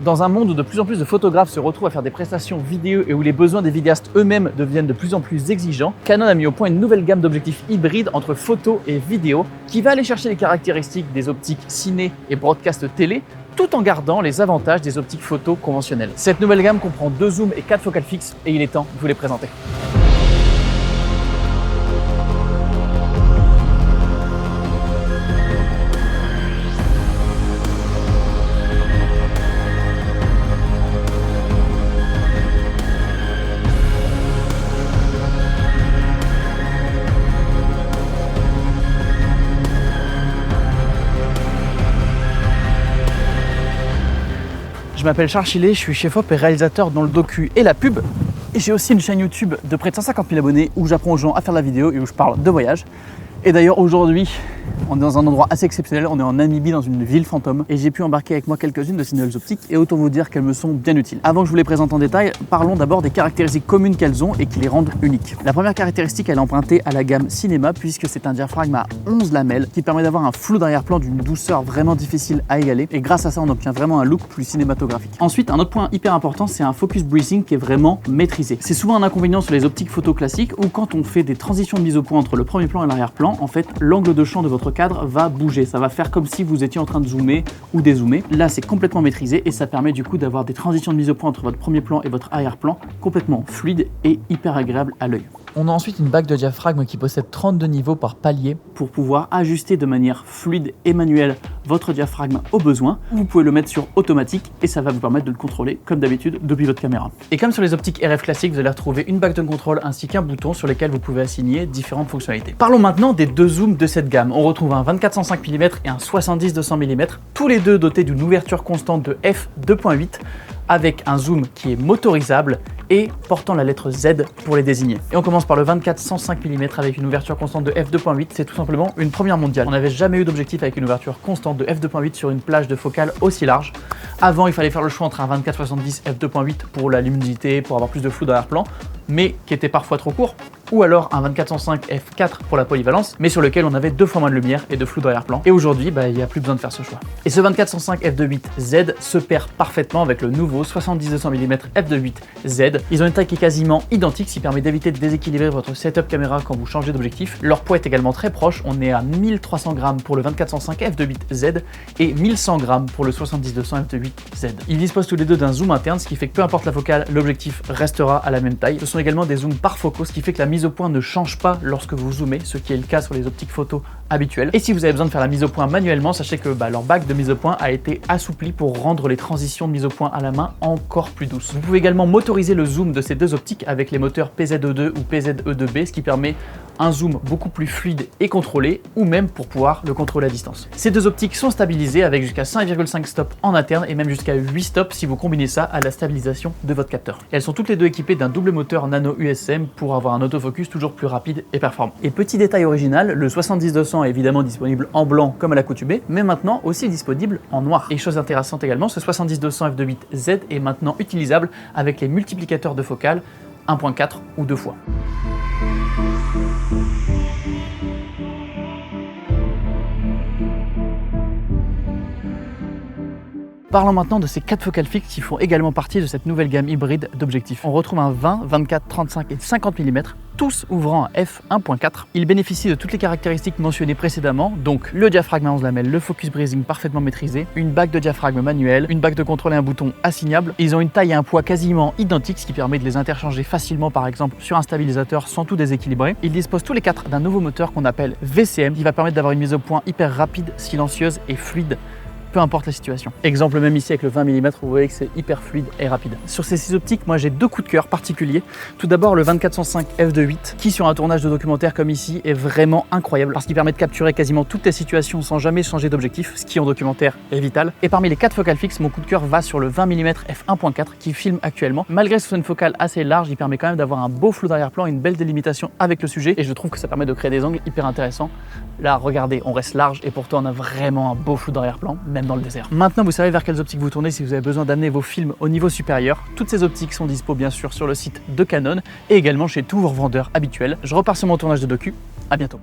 Dans un monde où de plus en plus de photographes se retrouvent à faire des prestations vidéo et où les besoins des vidéastes eux-mêmes deviennent de plus en plus exigeants, Canon a mis au point une nouvelle gamme d'objectifs hybrides entre photo et vidéo qui va aller chercher les caractéristiques des optiques ciné et broadcast télé tout en gardant les avantages des optiques photo conventionnelles. Cette nouvelle gamme comprend 2 zooms et 4 focales fixes et il est temps de vous les présenter. Je m'appelle Charles Chillet, je suis chef-op et réalisateur dans le docu et la pub. Et j'ai aussi une chaîne YouTube de près de 150 000 abonnés où j'apprends aux gens à faire de la vidéo et où je parle de voyage. Et d'ailleurs aujourd'hui, on est dans un endroit assez exceptionnel, on est en Namibie dans une ville fantôme et j'ai pu embarquer avec moi quelques-unes de ces nouvelles optiques et autant vous dire qu'elles me sont bien utiles. Avant que je vous les présente en détail, parlons d'abord des caractéristiques communes qu'elles ont et qui les rendent uniques. La première caractéristique, elle est empruntée à la gamme cinéma puisque c'est un diaphragme à 11 lamelles qui permet d'avoir un flou d'arrière-plan d'une douceur vraiment difficile à égaler et grâce à ça on obtient vraiment un look plus cinématographique. Ensuite, un autre point hyper important, c'est un focus breathing qui est vraiment maîtrisé. C'est souvent un inconvénient sur les optiques photo classiques où quand on fait des transitions de mise au point entre le premier plan et l'arrière-plan, en fait l'angle de champ de votre cadre va bouger, ça va faire comme si vous étiez en train de zoomer ou dézoomer. Là c'est complètement maîtrisé et ça permet du coup d'avoir des transitions de mise au point entre votre premier plan et votre arrière-plan complètement fluides et hyper agréables à l'œil. On a ensuite une bague de diaphragme qui possède 32 niveaux par palier pour pouvoir ajuster de manière fluide et manuelle votre diaphragme au besoin. Vous pouvez le mettre sur automatique et ça va vous permettre de le contrôler comme d'habitude depuis votre caméra. Et comme sur les optiques RF classiques, vous allez retrouver une bague de contrôle ainsi qu'un bouton sur lesquels vous pouvez assigner différentes fonctionnalités. Parlons maintenant des 2 zooms de cette gamme. On retrouve un 24-105 mm et un 70-200 mm, tous les deux dotés d'une ouverture constante de f2.8 avec un zoom qui est motorisable et portant la lettre Z pour les désigner. Et on commence par le 24-105 mm avec une ouverture constante de f2.8, c'est tout simplement une première mondiale. On n'avait jamais eu d'objectif avec une ouverture constante de f2.8 sur une plage de focale aussi large. Avant, il fallait faire le choix entre un 24-70 f2.8 pour la luminosité, pour avoir plus de flou d'arrière-plan, mais qui était parfois trop court, ou alors un 24-105 f4 pour la polyvalence, mais sur lequel on avait 2 fois moins de lumière et de flou d'arrière-plan. Et aujourd'hui, il n'y a plus besoin de faire ce choix. Et ce 24-105 f2.8Z se perd parfaitement avec le nouveau 70-200 mm f2.8Z. Ils ont une taille qui est quasiment identique, ce qui permet d'éviter de déséquilibrer votre setup caméra quand vous changez d'objectif. Leur poids est également très proche, on est à 1300 grammes pour le 24-105 f2.8Z et 1100 grammes pour le 70-200 f2.8Z. Ils disposent tous les deux d'un zoom interne, ce qui fait que peu importe la focale, l'objectif restera à la même taille. Ce sont également des zooms par focaux, ce qui fait que la mise au point ne change pas lorsque vous zoomez, ce qui est le cas sur les optiques photo habituelles. Et si vous avez besoin de faire la mise au point manuellement, sachez que leur bague de mise au point a été assouplie pour rendre les transitions de mise au point à la main encore plus douces. Vous pouvez également motoriser le zoom de ces 2 optiques avec les moteurs PZE2 ou PZE2B, ce qui permet un zoom beaucoup plus fluide et contrôlé, ou même pour pouvoir le contrôler à distance. Ces 2 optiques sont stabilisées avec jusqu'à 5,5 stops en interne et même jusqu'à 8 stops si vous combinez ça à la stabilisation de votre capteur. Et elles sont toutes les deux équipées d'un double moteur nano USM pour avoir un autofocus toujours plus rapide et performant. Et petit détail original, le 70-200 est évidemment disponible en blanc comme à l'accoutumée, mais maintenant aussi disponible en noir. Et chose intéressante également, ce 70-200 f2.8Z est maintenant utilisable avec les multiplicateurs de focale 1.4 ou 2 fois. Parlons maintenant de ces 4 focales fixes qui font également partie de cette nouvelle gamme hybride d'objectifs. On retrouve un 20, 24, 35 et 50 mm, tous ouvrant à f1.4. Ils bénéficient de toutes les caractéristiques mentionnées précédemment, donc le diaphragme à 11 lamelles, le focus breathing parfaitement maîtrisé, une bague de diaphragme manuelle, une bague de contrôle et un bouton assignable. Ils ont une taille et un poids quasiment identiques, ce qui permet de les interchanger facilement par exemple sur un stabilisateur sans tout déséquilibrer. Ils disposent tous les 4 d'un nouveau moteur qu'on appelle VCM qui va permettre d'avoir une mise au point hyper rapide, silencieuse et fluide, peu importe la situation. Exemple même ici avec le 20 mm, vous voyez que c'est hyper fluide et rapide. Sur ces 6 optiques, moi j'ai 2 coups de cœur particuliers. Tout d'abord le 24-105 f2.8 qui sur un tournage de documentaire comme ici est vraiment incroyable parce qu'il permet de capturer quasiment toutes les situations sans jamais changer d'objectif, ce qui en documentaire est vital. Et parmi les 4 focales fixes, mon coup de cœur va sur le 20 mm f1.4 qui filme actuellement. Malgré que ce soit une focale assez large, il permet quand même d'avoir un beau flou d'arrière-plan et une belle délimitation avec le sujet et je trouve que ça permet de créer des angles hyper intéressants. Là, regardez, on reste large et pourtant on a vraiment un beau flou d'arrière-plan, même dans le désert. Maintenant, vous savez vers quelles optiques vous tournez si vous avez besoin d'amener vos films au niveau supérieur. Toutes ces optiques sont dispo bien sûr sur le site de Canon et également chez tous vos revendeurs habituels. Je repars sur mon tournage de docu. À bientôt.